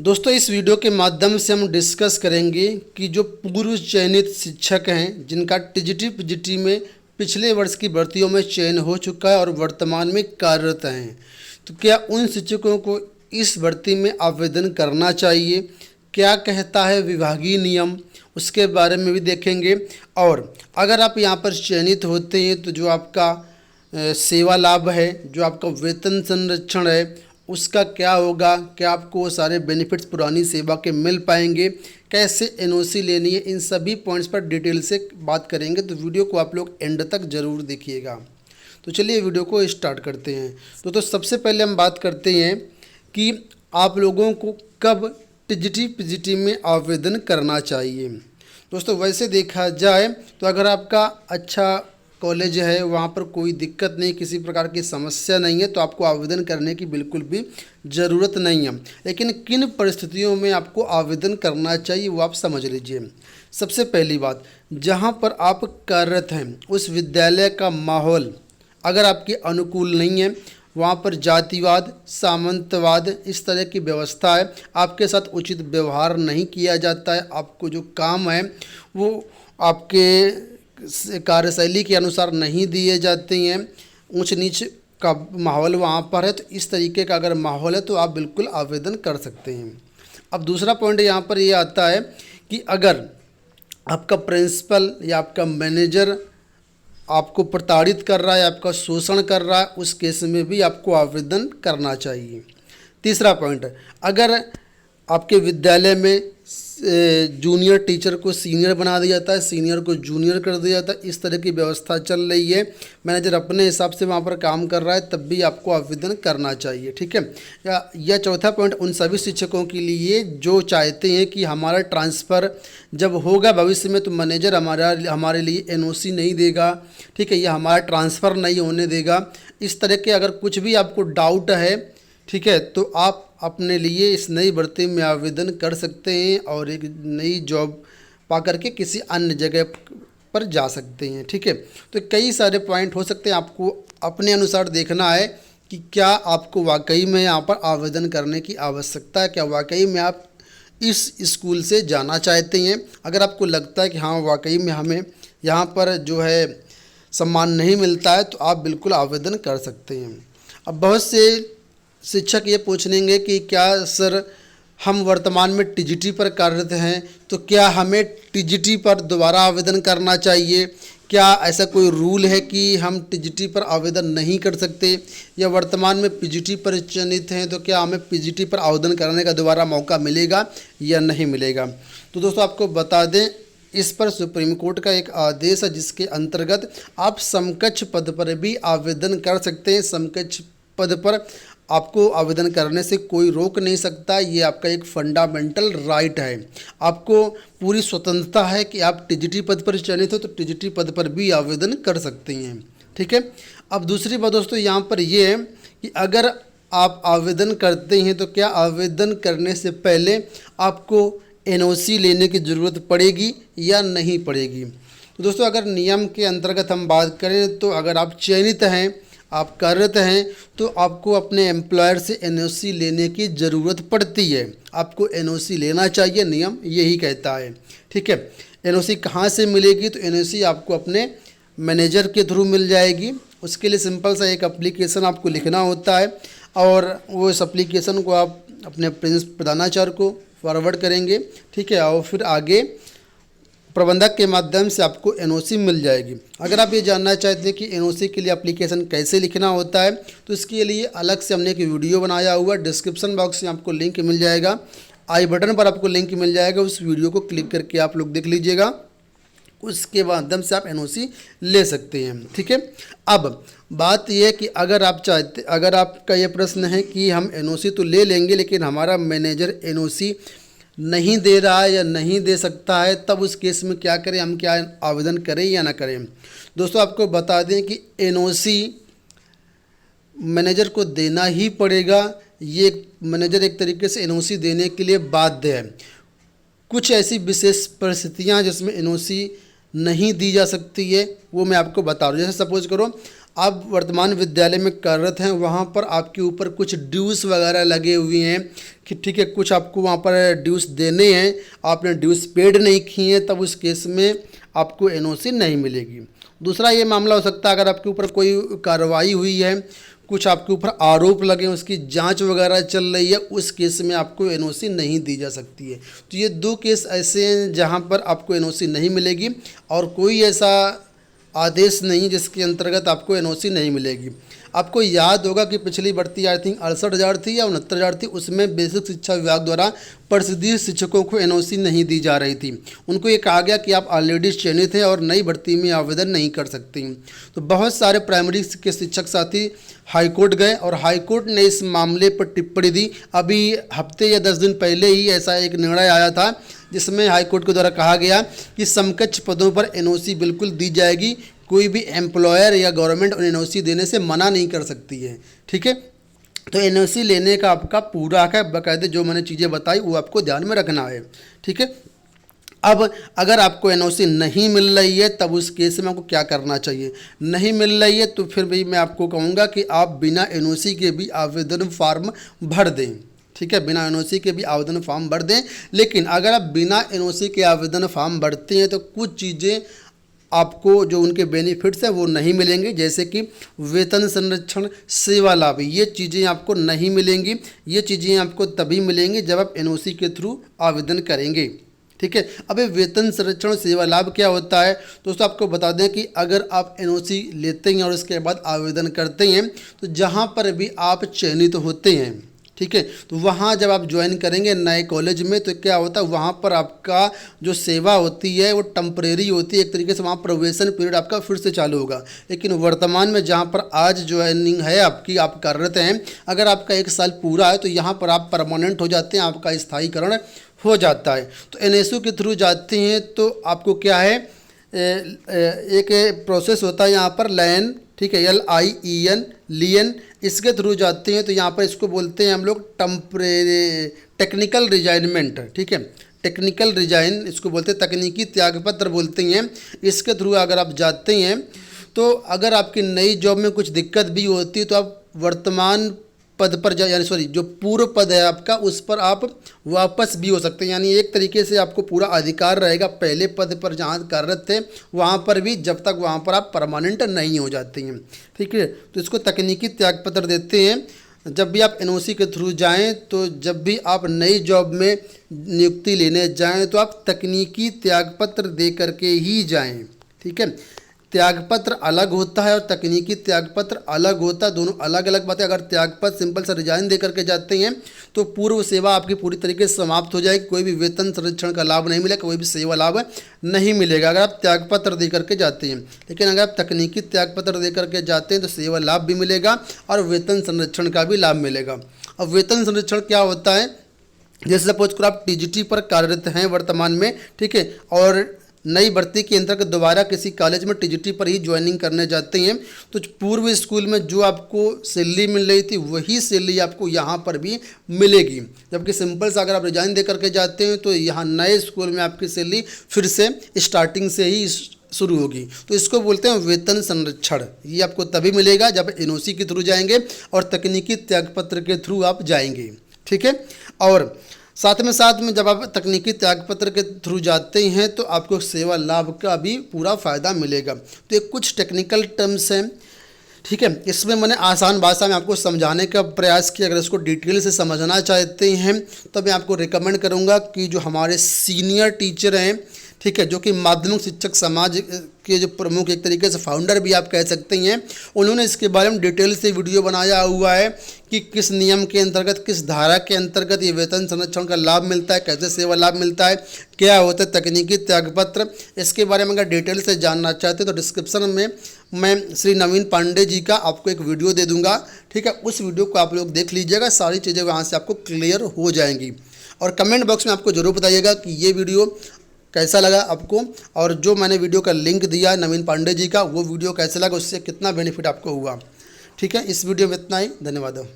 दोस्तों इस वीडियो के माध्यम से हम डिस्कस करेंगे कि जो पूर्व चयनित शिक्षक हैं जिनका टीजीटी पीजीटी में पिछले वर्ष की भर्तियों में चयन हो चुका है और वर्तमान में कार्यरत हैं, तो क्या उन शिक्षकों को इस भर्ती में आवेदन करना चाहिए, क्या कहता है विभागीय नियम, उसके बारे में भी देखेंगे। और अगर आप यहाँ पर चयनित होते हैं तो जो आपका सेवा लाभ है, जो आपका वेतन संरक्षण है, उसका क्या होगा, क्या आपको वो सारे बेनिफिट्स पुरानी सेवा के मिल पाएंगे, कैसे एनओसी लेनी है, इन सभी पॉइंट्स पर डिटेल से बात करेंगे। तो वीडियो को आप लोग एंड तक ज़रूर देखिएगा। तो चलिए वीडियो को स्टार्ट करते हैं। तो सबसे पहले हम बात करते हैं कि आप लोगों को कब टीजीटी पीजीटी में आवेदन करना चाहिए। दोस्तों वैसे देखा जाए तो अगर आपका अच्छा कॉलेज है, वहाँ पर कोई दिक्कत नहीं, किसी प्रकार की समस्या नहीं है, तो आपको आवेदन करने की बिल्कुल भी ज़रूरत नहीं है। लेकिन किन परिस्थितियों में आपको आवेदन करना चाहिए वो आप समझ लीजिए। सबसे पहली बात, जहाँ पर आप कार्यरत हैं उस विद्यालय का माहौल अगर आपके अनुकूल नहीं है, वहाँ पर जातिवाद, सामंतवाद, इस तरह की व्यवस्था है, आपके साथ उचित व्यवहार नहीं किया जाता है, आपको जो काम है वो आपके कार्यशैली के अनुसार नहीं दिए जाते हैं, ऊंच नीच का माहौल वहाँ पर है, तो इस तरीके का अगर माहौल है तो आप बिल्कुल आवेदन कर सकते हैं। अब दूसरा पॉइंट यहाँ पर ये आता है कि अगर आपका प्रिंसिपल या आपका मैनेजर आपको प्रताड़ित कर रहा है, आपका शोषण कर रहा है, उस केस में भी आपको आवेदन करना चाहिए। तीसरा पॉइंट, अगर आपके विद्यालय में जूनियर टीचर को सीनियर बना दिया जाता है, सीनियर को जूनियर कर दिया जाता है, इस तरह की व्यवस्था चल रही है, मैनेजर अपने हिसाब से वहाँ पर काम कर रहा है, तब भी आपको आवेदन करना चाहिए। ठीक है। या चौथा पॉइंट उन सभी शिक्षकों के लिए जो चाहते हैं कि हमारा ट्रांसफ़र जब होगा भविष्य में तो मैनेजर हमारे लिए एनओसी नहीं देगा, ठीक है, या हमारा ट्रांसफ़र नहीं होने देगा, इस तरह के अगर कुछ भी आपको डाउट है, ठीक है, तो आप अपने लिए इस नई भर्ती में आवेदन कर सकते हैं और एक नई जॉब पा करके किसी अन्य जगह पर जा सकते हैं। ठीक है। तो कई सारे पॉइंट हो सकते हैं, आपको अपने अनुसार देखना है कि क्या आपको वाकई में यहाँ पर आवेदन करने की आवश्यकता है, क्या वाकई में आप इस स्कूल से जाना चाहते हैं। अगर आपको लगता है कि हाँ वाकई में हमें यहाँ पर जो है सम्मान नहीं मिलता है, तो आप बिल्कुल आवेदन कर सकते हैं। अब बहुत से शिक्षक ये पूछेंगे कि क्या सर हम वर्तमान में टीजीटी पर कार्यरत हैं, तो क्या हमें टीजीटी पर दोबारा आवेदन करना चाहिए, क्या ऐसा कोई रूल है कि हम टीजीटी पर आवेदन नहीं कर सकते, या वर्तमान में पीजीटी पर चयनित हैं तो क्या हमें पीजीटी पर आवेदन करने का दोबारा मौका मिलेगा या नहीं मिलेगा। तो दोस्तों आपको बता दें, इस पर सुप्रीम कोर्ट का एक आदेश है जिसके अंतर्गत आप समकक्ष पद पर भी आवेदन कर सकते हैं। समकक्ष पद पर आपको आवेदन करने से कोई रोक नहीं सकता, ये आपका एक फंडामेंटल राइट है। आपको पूरी स्वतंत्रता है कि आप टीजीटी पद पर चयनित हो तो टीजीटी पद पर भी आवेदन कर सकते हैं। ठीक है। अब दूसरी बात दोस्तों यहाँ पर ये है कि अगर आप आवेदन करते हैं तो क्या आवेदन करने से पहले आपको एनओसी लेने की ज़रूरत पड़ेगी या नहीं पड़ेगी। तो दोस्तों अगर नियम के अंतर्गत हम बात करें तो अगर आप चयनित हैं, आप कार्यरत हैं, तो आपको अपने एम्प्लॉयर से एनओसी लेने की ज़रूरत पड़ती है। आपको एनओसी लेना चाहिए, नियम यही कहता है। ठीक है। एनओसी कहाँ से मिलेगी, तो एनओसी आपको अपने मैनेजर के थ्रू मिल जाएगी। उसके लिए सिंपल सा एक एप्लीकेशन आपको लिखना होता है और वो इस एप्लीकेशन को आप अपने प्रधानाचार्य को फॉरवर्ड करेंगे। ठीक है। और फिर आगे प्रबंधक के माध्यम से आपको एनओसी मिल जाएगी। अगर आप ये जानना चाहते हैं कि एनओसी के लिए एप्लीकेशन कैसे लिखना होता है, तो इसके लिए अलग से हमने एक वीडियो बनाया हुआ, डिस्क्रिप्शन बॉक्स में आपको लिंक मिल जाएगा, आई बटन पर आपको लिंक मिल जाएगा, उस वीडियो को क्लिक करके आप लोग देख लीजिएगा, उसके माध्यम से आप एनओसी ले सकते हैं। ठीक है। अब बात यह है कि अगर आपका ये प्रश्न है कि हम एनओसी तो ले लेंगे लेकिन हमारा मैनेजर एनओसी नहीं दे रहा है या नहीं दे सकता है, तब उस केस में क्या करें, हम क्या आवेदन करें या ना करें। दोस्तों आपको बता दें कि एनओसी मैनेजर को देना ही पड़ेगा। ये मैनेजर एक तरीके से एनओसी देने के लिए बाध्य है। कुछ ऐसी विशेष परिस्थितियां जिसमें एनओसी नहीं दी जा सकती है वो मैं आपको बता रहा हूँ। जैसे सपोज करो आप वर्तमान विद्यालय में कार्यरत हैं, वहाँ पर आपके ऊपर कुछ ड्यूस वगैरह लगे हुए हैं कि ठीक है, कुछ आपको वहाँ पर ड्यूस देने हैं, आपने ड्यूस पेड नहीं किए हैं, तब उस केस में आपको एनओसी नहीं मिलेगी। दूसरा ये मामला हो सकता है अगर आपके ऊपर कोई कार्रवाई हुई है, कुछ आपके ऊपर आरोप लगे, उसकी जांच वगैरह चल रही है, उस केस में आपको एनओसी नहीं दी जा सकती है। तो ये 2 केस ऐसे हैं जहाँ पर आपको एनओसी नहीं मिलेगी, और कोई ऐसा आदेश नहीं जिसके अंतर्गत आपको एनओसी नहीं मिलेगी। आपको याद होगा कि पिछली भर्ती आई थिंक 68,000 थी या 69,000 थी, उसमें बेसिक शिक्षा विभाग द्वारा परिषदीय शिक्षकों को एनओसी नहीं दी जा रही थी। उनको ये कहा गया कि आप ऑलरेडी चयनित हैं और नई भर्ती में आवेदन नहीं कर सकती। तो बहुत सारे प्राइमरी के शिक्षक साथी हाईकोर्ट गए और हाईकोर्ट ने इस मामले पर टिप्पणी दी। अभी हफ्ते या 10 दिन पहले ही ऐसा एक निर्णय आया था जिसमें हाईकोर्ट के द्वारा कहा गया कि समकक्ष पदों पर एनओसी बिल्कुल दी जाएगी, कोई भी एम्प्लॉयर या गवर्नमेंट एनओसी देने से मना नहीं कर सकती है। ठीक है, तो एनओसी लेने का आपका पूरा हक है, बाकायदे जो मैंने चीज़ें बताई वो आपको ध्यान में रखना है। ठीक है, अब अगर आपको एनओसी नहीं मिल रही है तब उस केस में आपको क्या करना चाहिए। नहीं मिल रही है तो फिर भी मैं आपको कहूँगा कि आप बिना एनओसी के भी आवेदन फार्म भर दें। ठीक है, बिना एनओसी के भी आवेदन फॉर्म भर दें। लेकिन अगर आप बिना एनओसी के आवेदन फॉर्म भरते हैं तो कुछ चीज़ें आपको जो उनके बेनिफिट्स हैं वो नहीं मिलेंगे, जैसे कि वेतन संरक्षण, सेवा लाभ, ये चीज़ें आपको नहीं मिलेंगी। ये चीज़ें आपको तभी मिलेंगी जब आप एनओसी के थ्रू आवेदन करेंगे। ठीक है, अब ये वेतन संरक्षण सेवा लाभ क्या होता है दोस्तों, आपको बता दें कि अगर आप एनओसी लेते हैं और उसके बाद आवेदन करते हैं तो जहाँ पर भी आप चयनित होते हैं, ठीक है, तो वहाँ जब आप ज्वाइन करेंगे नए कॉलेज में तो क्या होता है, वहाँ पर आपका जो सेवा होती है वो टेम्परेरी होती है, एक तरीके से वहाँ प्रोबेशन पीरियड आपका फिर से चालू होगा। लेकिन वर्तमान में जहाँ पर आज ज्वाइनिंग है आपकी, आप कार्यरत हैं, अगर आपका 1 साल पूरा है तो यहाँ पर आप परमानेंट हो जाते हैं, आपका स्थायीकरण हो जाता है। तो एनएसयू के थ्रू जाते हैं तो आपको क्या है, एक प्रोसेस होता है यहाँ पर लैन, ठीक है, LIEN, लियन, इसके थ्रू जाते हैं तो यहाँ पर इसको बोलते हैं हम लोग टेक्निकल रिजाइनमेंट। ठीक है, टेक्निकल रिजाइन इसको बोलते हैं, तकनीकी त्यागपत्र बोलते हैं। इसके थ्रू अगर आप जाते हैं तो अगर आपकी नई जॉब में कुछ दिक्कत भी होती है तो आप वर्तमान पद पर यानी जो पूर्व पद है आपका उस पर आप वापस भी हो सकते हैं। यानी एक तरीके से आपको पूरा अधिकार रहेगा पहले पद पर जहाँ कार्यरत थे वहाँ पर भी, जब तक वहाँ पर आप परमानेंट नहीं हो जाते हैं। ठीक है, तो इसको तकनीकी त्यागपत्र देते हैं। जब भी आप एनओसी के थ्रू जाएं तो जब भी आप नई जॉब में नियुक्ति लेने जाएं तो आप तकनीकी त्यागपत्र दे करके ही जाएं। ठीक है, त्यागपत्र अलग होता है और तकनीकी त्यागपत्र अलग होता है, दोनों अलग अलग बातें। अगर त्यागपत्र सिंपल सा रिजाइन दे करके जाते हैं तो पूर्व सेवा आपकी पूरी तरीके से समाप्त हो जाएगी, कोई भी वेतन संरक्षण का लाभ नहीं मिलेगा, कोई भी सेवा लाभ नहीं मिलेगा अगर आप त्यागपत्र दे करके जाते हैं। लेकिन अगर आप तकनीकी त्यागपत्र दे करके जाते हैं तो सेवा लाभ भी मिलेगा और वेतन संरक्षण का भी लाभ मिलेगा। अब वेतन संरक्षण क्या होता है, जैसे सपोज करो आप टीजीटी पर कार्यरत हैं वर्तमान में, ठीक है, और नई भर्ती के अंतर्गत दोबारा किसी कॉलेज में टीजीटी पर ही ज्वाइनिंग करने जाते हैं तो पूर्व स्कूल में जो आपको सैलरी मिल रही थी वही सैलरी आपको यहाँ पर भी मिलेगी। जबकि सिंपल से अगर आप रिजाइन दे करके जाते हैं तो यहाँ नए स्कूल में आपकी सैलरी फिर से स्टार्टिंग से ही शुरू होगी। तो इसको बोलते हैं वेतन संरक्षण। ये आपको तभी मिलेगा जब एनओसी के थ्रू जाएंगे और तकनीकी त्यागपत्र के थ्रू आप जाएंगे। ठीक है, और साथ में जब आप तकनीकी त्यागपत्र के थ्रू जाते हैं तो आपको सेवा लाभ का भी पूरा फ़ायदा मिलेगा। तो ये कुछ टेक्निकल टर्म्स हैं, ठीक है, इसमें मैंने आसान भाषा में आपको समझाने का प्रयास किया। अगर इसको डिटेल से समझना चाहते हैं तो मैं आपको रिकमेंड करूंगा कि जो हमारे सीनियर टीचर हैं, ठीक है, जो कि माध्यमिक शिक्षक समाज के जो प्रमुख एक तरीके से फाउंडर भी आप कह सकते हैं, उन्होंने इसके बारे में डिटेल से वीडियो बनाया हुआ है कि किस नियम के अंतर्गत, किस धारा के अंतर्गत ये वेतन संरक्षण का लाभ मिलता है, कैसे सेवा लाभ मिलता है, क्या होता है तकनीकी त्यागपत्र। इसके बारे में अगर डिटेल से जानना चाहते हैं तो डिस्क्रिप्शन में मैं श्री नवीन पांडे जी का आपको एक वीडियो दे दूंगा। ठीक है, उस वीडियो को आप लोग देख लीजिएगा, सारी चीज़ें वहाँ से आपको क्लियर हो जाएंगी। और कमेंट बॉक्स में आपको ज़रूर बताइएगा कि ये वीडियो कैसा लगा आपको, और जो मैंने वीडियो का लिंक दिया नवीन पांडे जी का वो वीडियो कैसा लगा, उससे कितना बेनिफिट आपको हुआ। ठीक है, इस वीडियो में इतना ही, धन्यवाद।